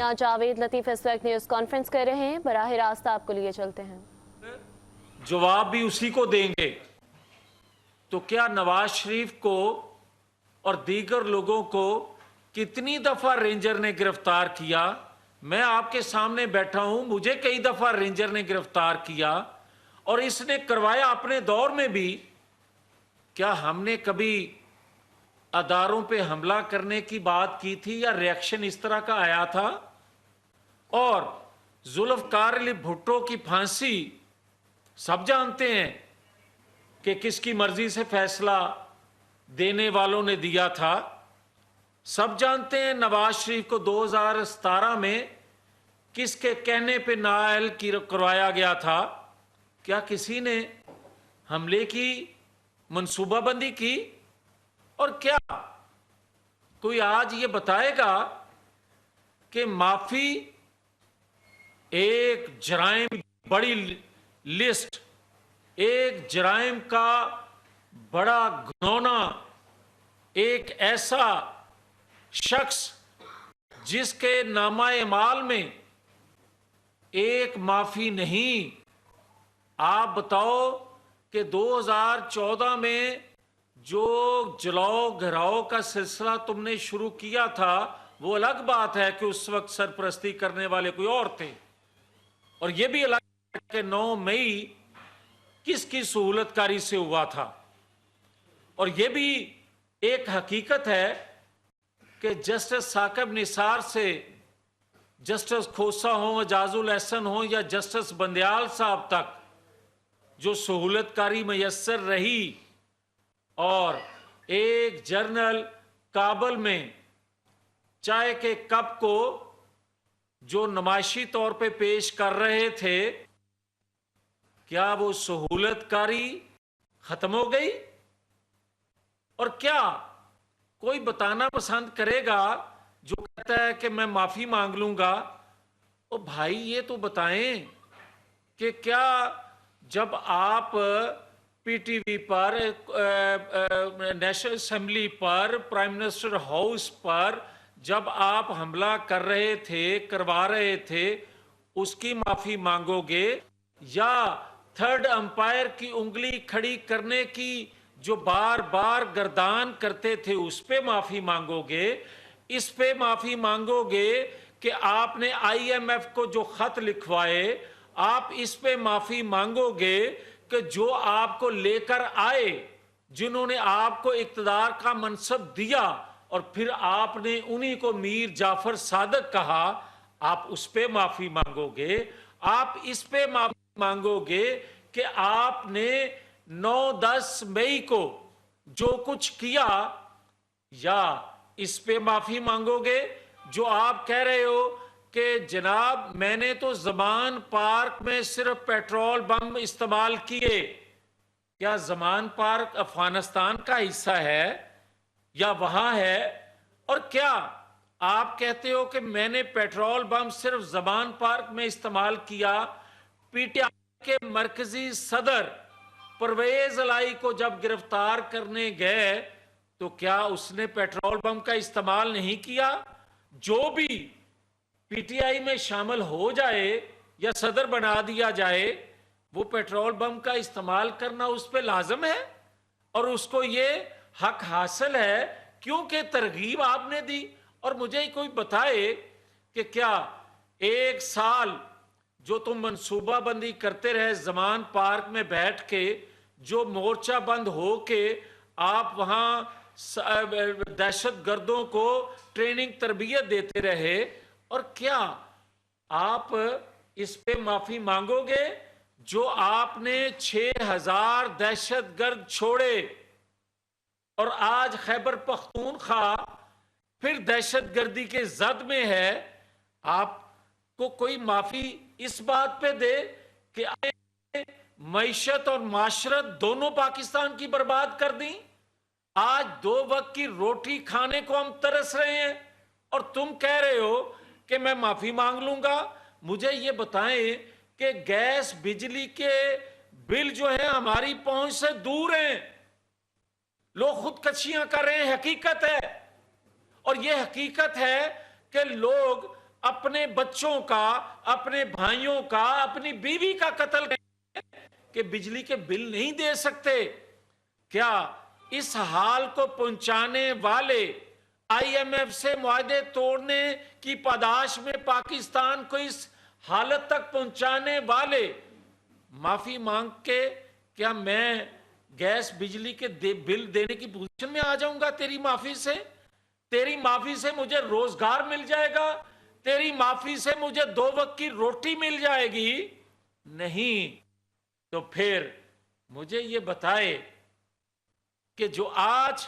میاں جاوید لطیف اس وقت news conference کر رہے ہیں، براہ راست آپ کو لیے چلتے ہیں۔ جواب بھی اسی کو دیں گے۔ تو کیا نواز شریف کو اور دیگر لوگوں کو کتنی دفعہ رینجر نے گرفتار کیا؟ میں آپ کے سامنے بیٹھا ہوں، مجھے کئی دفعہ رینجر نے گرفتار کیا اور اس نے کروایا اپنے دور میں بھی۔ کیا ہم نے کبھی اداروں پہ حملہ کرنے کی بات کی تھی یا ریاکشن اس طرح کا آیا تھا؟ اور ذوالفقار علی بھٹو کی پھانسی سب جانتے ہیں کہ کس کی مرضی سے فیصلہ دینے والوں نے دیا تھا۔ سب جانتے ہیں نواز شریف کو 2017 میں کس کے کہنے پہ نااہل کروایا گیا تھا۔ کیا کسی نے حملے کی منصوبہ بندی کی؟ اور کیا کوئی آج یہ بتائے گا کہ معافی ایک جرائم بڑی لسٹ، ایک جرائم کا بڑا گھنونا، ایک ایسا شخص جس کے نامہ اعمال میں ایک معافی نہیں؟ آپ بتاؤ کہ 2014 میں جو جلاؤ گھراؤ کا سلسلہ تم نے شروع کیا تھا، وہ الگ بات ہے کہ اس وقت سرپرستی کرنے والے کوئی اور تھے، اور یہ بھی الگ ہے کہ 9 مئی کس کی سہولت کاری سے ہوا تھا۔ اور یہ بھی ایک حقیقت ہے کہ جسٹس ثاقب نثار سے جسٹس کھوسہ ہوں، اعجاز الاحسن ہوں یا جسٹس بندیال صاحب تک جو سہولت کاری میسر رہی، اور ایک جرنل کابل میں چائے کے کپ کو جو نمائشی طور پہ پیش کر رہے تھے، کیا وہ سہولت کاری ختم ہو گئی؟ اور کیا کوئی بتانا پسند کرے گا جو کہتا ہے کہ میں معافی مانگ لوں گا؟ او بھائی یہ تو بتائیں کہ کیا جب آپ پی ٹی وی پر، نیشنل اسمبلی پر، پرائم منسٹر ہاؤس پر جب آپ حملہ کر رہے تھے، کروا رہے تھے، اس کی معافی مانگو گے، یا تھرڈ امپائر کی انگلی کھڑی کرنے کی جو بار بار گردان کرتے تھے اس پہ معافی مانگو گے؟ اس پہ معافی مانگو گے کہ آپ نے آئی ایم ایف کو جو خط لکھوائے، آپ اس پہ معافی مانگو گے کہ جو آپ کو لے کر آئے، جنہوں نے آپ کو اقتدار کا منصب دیا اور پھر آپ نے انہی کو میر جعفر صادق کہا، آپ اس پہ معافی مانگو گے؟ آپ اس پہ معافی مانگو گے کہ آپ نے 9-10 مئی کو جو کچھ کیا، یا اس پہ معافی مانگو گے جو آپ کہہ رہے ہو کہ جناب میں نے تو زمان پارک میں صرف پیٹرول بم استعمال کیے؟ کیا زمان پارک افغانستان کا حصہ ہے یا وہاں ہے؟ اور کیا آپ کہتے ہو کہ میں نے پیٹرول بم صرف زمان پارک میں استعمال کیا؟ پی ٹی آئی کے مرکزی صدر پرویز الہی کو جب گرفتار کرنے گئے تو کیا اس نے پیٹرول بم کا استعمال نہیں کیا؟ جو بھی پی ٹی آئی میں شامل ہو جائے یا صدر بنا دیا جائے، وہ پیٹرول بم کا استعمال کرنا اس پہ لازم ہے، اور اس کو یہ حق حاصل ہے کیونکہ ترغیب آپ نے دی۔ اور مجھے کوئی بتائے کہ کیا 1 سال جو تم منصوبہ بندی کرتے رہے زمان پارک میں بیٹھ کے، جو مورچہ بند ہو کے آپ وہاں دہشت گردوں کو ٹریننگ تربیت دیتے رہے، اور کیا آپ اس پہ معافی مانگو گے جو آپ نے 6000 دہشت گرد چھوڑے، اور آج خیبر پختونخوا پھر دہشت گردی کے زد میں ہے؟ آپ کو کوئی معافی اس بات پہ دے کہ معیشت اور معاشرت دونوں پاکستان کی برباد کر دیں؟ آج 2 وقت کی روٹی کھانے کو ہم ترس رہے ہیں اور تم کہہ رہے ہو کہ میں معافی مانگ لوں گا۔ مجھے یہ بتائیں کہ گیس بجلی کے بل جو ہیں ہماری پہنچ سے دور ہیں، لوگ خودکشیاں کر رہے ہیں، حقیقت ہے۔ اور یہ حقیقت ہے کہ لوگ اپنے بچوں کا، اپنے بھائیوں کا، اپنی بیوی کا قتل کریں کہ بجلی کے بل نہیں دے سکتے؟ کیا اس حال کو پہنچانے والے، آئی ایم ایف سے معاہدے توڑنے کی پاداش میں پاکستان کو اس حالت تک پہنچانے والے معافی مانگ کے کیا میں گیس بجلی کے بل دینے کی پوزیشن میں آ جاؤں گا تیری معافی سے؟ تیری معافی سے مجھے روزگار مل جائے گا؟ تیری معافی سے مجھے 2 وقت کی روٹی مل جائے گی؟ نہیں۔ تو پھر مجھے یہ بتائے کہ جو آج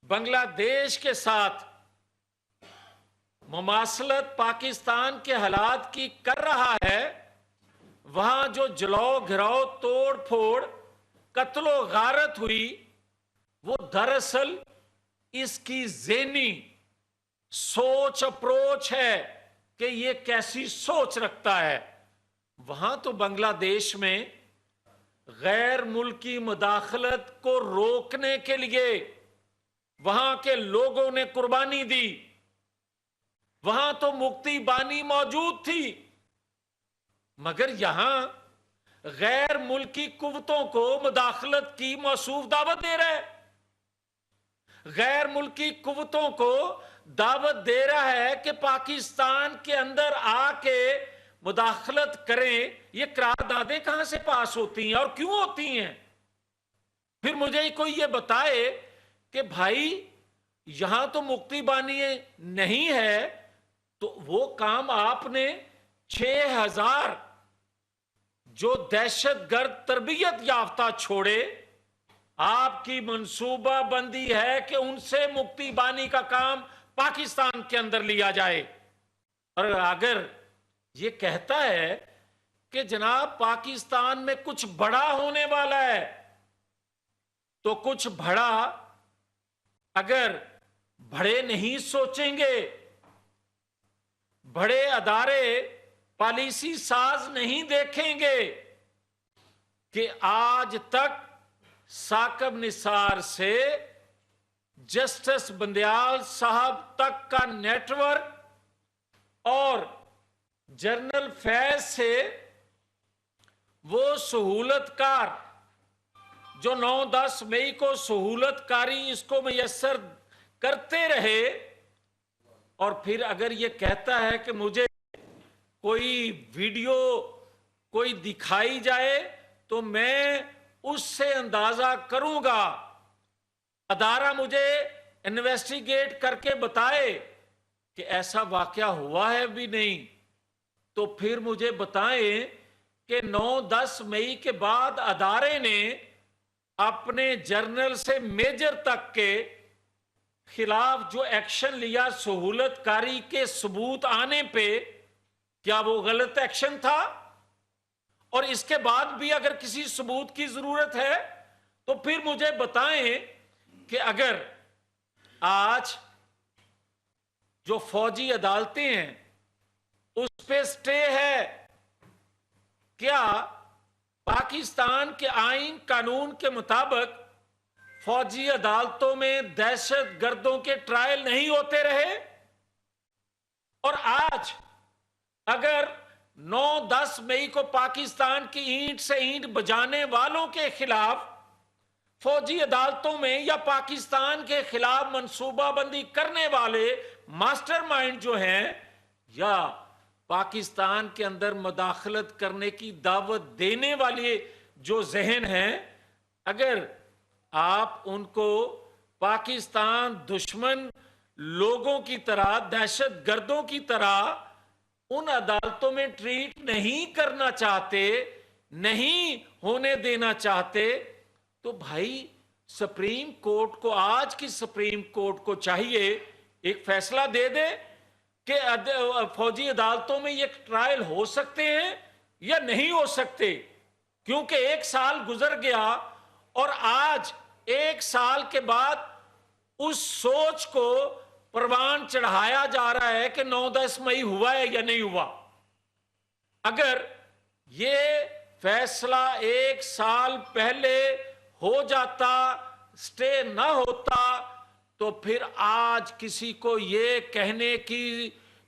بنگلہ دیش کے ساتھ مماثلت پاکستان کے حالات کی کر رہا ہے، وہاں جو جلاؤ گھراؤ توڑ پھوڑ قتل و غارت ہوئی، وہ دراصل اس کی ذہنی سوچ اپروچ ہے کہ یہ کیسی سوچ رکھتا ہے۔ وہاں تو بنگلہ دیش میں غیر ملکی مداخلت کو روکنے کے لیے وہاں کے لوگوں نے قربانی دی، وہاں تو مکتی بانی موجود تھی، مگر یہاں غیر ملکی قوتوں کو مداخلت کی موصوف دعوت دے رہا ہے، غیر ملکی قوتوں کو دعوت دے رہا ہے کہ پاکستان کے اندر آ کے مداخلت کریں۔ یہ قراردادیں کہاں سے پاس ہوتی ہیں اور کیوں ہوتی ہیں؟ پھر مجھے کوئی یہ بتائے کہ بھائی یہاں تو مکتی بانی نہیں ہے، تو وہ کام آپ نے 6000 جو دہشت گرد تربیت یافتہ چھوڑے، آپ کی منصوبہ بندی ہے کہ ان سے مکتی بانی کا کام پاکستان کے اندر لیا جائے۔ اور اگر یہ کہتا ہے کہ جناب پاکستان میں کچھ بڑا ہونے والا ہے، تو کچھ بڑا اگر بڑے نہیں سوچیں گے، بڑے ادارے پالیسی ساز نہیں دیکھیں گے کہ آج تک ثاقب نثار سے جسٹس بندیال صاحب تک کا نیٹ ورک اور جنرل فیض سے وہ سہولت کار جو 9-10 مئی کو سہولت کاری اس کو میسر کرتے رہے، اور پھر اگر یہ کہتا ہے کہ مجھے کوئی ویڈیو کوئی دکھائی جائے تو میں اس سے اندازہ کروں گا، ادارہ مجھے انویسٹیگیٹ کر کے بتائے کہ ایسا واقعہ ہوا ہے بھی نہیں، تو پھر مجھے بتائیں کہ 9-10 مئی کے بعد ادارے نے اپنے جرنل سے میجر تک کے خلاف جو ایکشن لیا سہولت کاری کے ثبوت آنے پہ، کیا وہ غلط ایکشن تھا؟ اور اس کے بعد بھی اگر کسی ثبوت کی ضرورت ہے تو پھر مجھے بتائیں کہ اگر آج جو فوجی عدالتیں ہیں اس پہ سٹے ہے، کیا پاکستان کے آئین قانون کے مطابق فوجی عدالتوں میں دہشت گردوں کے ٹرائل نہیں ہوتے رہے؟ اور آج اگر 9-10 مئی کو پاکستان کی اینٹ سے اینٹ بجانے والوں کے خلاف فوجی عدالتوں میں یا پاکستان کے خلاف منصوبہ بندی کرنے والے ماسٹر مائنڈ جو ہیں یا پاکستان کے اندر مداخلت کرنے کی دعوت دینے والے جو ذہن ہیں، اگر آپ ان کو پاکستان دشمن لوگوں کی طرح، دہشت گردوں کی طرح ان عدالتوں میں ٹریٹ نہیں کرنا چاہتے، نہیں ہونے دینا چاہتے، تو بھائی سپریم کورٹ کو، آج کی سپریم کورٹ کو چاہیے ایک فیصلہ دے دے کہ فوجی عدالتوں میں یہ ٹرائل ہو سکتے ہیں یا نہیں ہو سکتے، کیونکہ 1 سال گزر گیا اور آج 1 سال کے بعد اس سوچ کو پروان چڑھایا جا رہا ہے کہ 9-10 مئی ہوا ہے یا نہیں ہوا۔ اگر یہ فیصلہ 1 سال پہلے ہو جاتا، سٹے نہ ہوتا، تو پھر آج کسی کو یہ کہنے کی